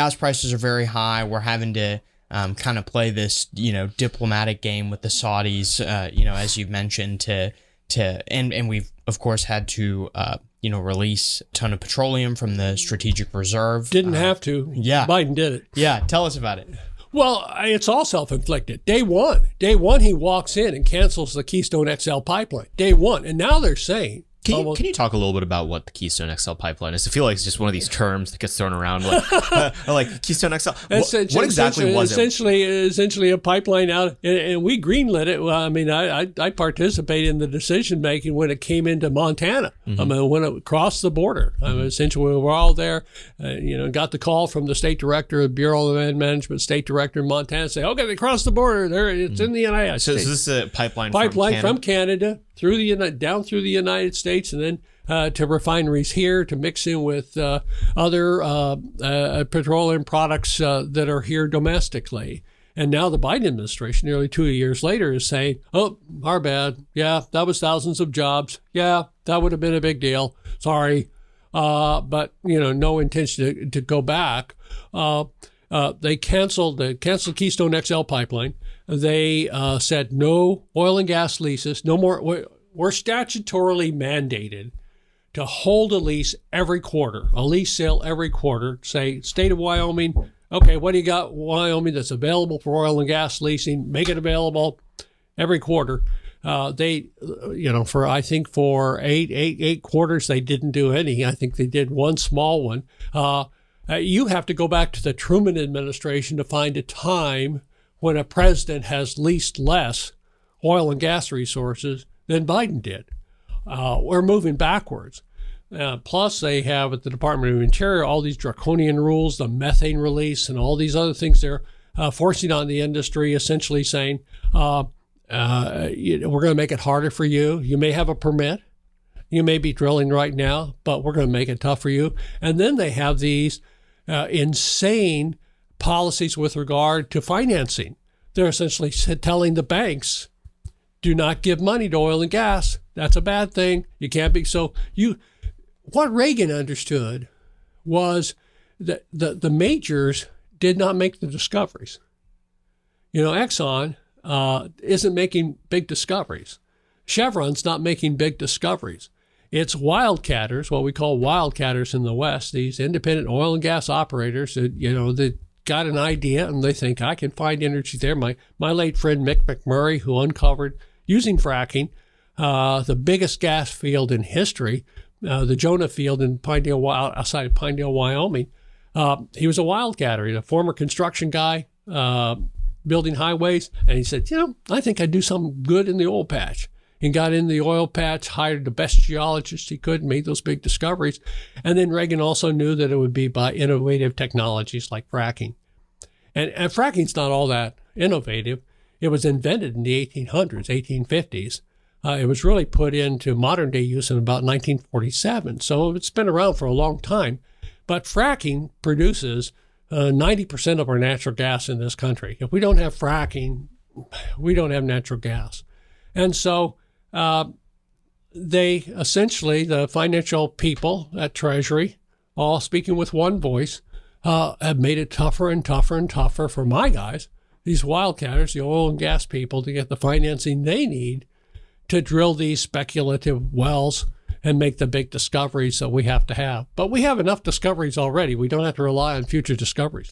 gas prices are very high. We're having to kind of play this, diplomatic game with the Saudis, as you've mentioned, and we've of course had to, release a ton of petroleum from the strategic reserve. Didn't have to. Yeah. Biden did it. Yeah. Tell us about it. Well, it's all self-inflicted. Day one, he walks in and cancels the Keystone XL pipeline. Day one. And now they're saying, Can you talk a little bit about what the Keystone XL pipeline is? I feel like it's just one of these terms that gets thrown around, like Keystone XL. What exactly was it? Essentially a pipeline out, and we greenlit it. Well, I mean, I participated in the decision making when it came into Montana. Mm-hmm. I mean, when it crossed the border. Mm-hmm. I mean, essentially, we were all there. Got the call from the state director of Bureau of Land Management, state director in Montana, say, "Okay, they crossed the border. There, it's in the United States." So is this a pipeline from Canada down through the United States, and then to refineries here to mix in with other petroleum products that are here domestically. And now the Biden administration, nearly 2 years later, is saying, "Oh, our bad. Yeah, that was thousands of jobs. Yeah, that would have been a big deal. Sorry, but no intention to go back." They canceled Keystone XL pipeline. They said no oil and gas leases, no more. We're statutorily mandated to hold a lease every quarter, a lease sale every quarter. Say, state of Wyoming, okay, what do you got, Wyoming, that's available for oil and gas leasing? Make it available every quarter. For eight quarters, they didn't do any. I think they did one small one. You have to go back to the Truman administration to find a time when a president has leased less oil and gas resources than Biden did. We're moving backwards. Plus, they have at the Department of Interior all these draconian rules, the methane release, and all these other things they're forcing on the industry, essentially saying, we're going to make it harder for you. You may have a permit. You may be drilling right now, but we're going to make it tough for you. And then they have these insane policies with regard to financing. They're essentially telling the banks, do not give money to oil and gas. That's a bad thing. You can't be. What Reagan understood was that the majors did not make the discoveries. Exxon isn't making big discoveries. Chevron's not making big discoveries. It's wildcatters, what we call wildcatters in the West, these independent oil and gas operators that got an idea and they think, I can find energy there. My late friend Mick McMurray, who uncovered, using fracking, the biggest gas field in history, the Jonah Field in outside of Pinedale, Wyoming. He was a wildcatter. He's a former construction guy, building highways. And he said, I think I'd do something good in the oil patch. And got in the oil patch, hired the best geologists he could, made those big discoveries. And then Reagan also knew that it would be by innovative technologies like fracking. And fracking's not all that innovative. It was invented in the 1800s, 1850s. It was really put into modern day use in about 1947. So it's been around for a long time. But fracking produces 90% of our natural gas in this country. If we don't have fracking, we don't have natural gas. And so they essentially, the financial people at Treasury, all speaking with one voice, have made it tougher and tougher and tougher for my guys, these wildcatters, the oil and gas people, to get the financing they need to drill these speculative wells and make the big discoveries that we have to have. But we have enough discoveries already. We don't have to rely on future discoveries.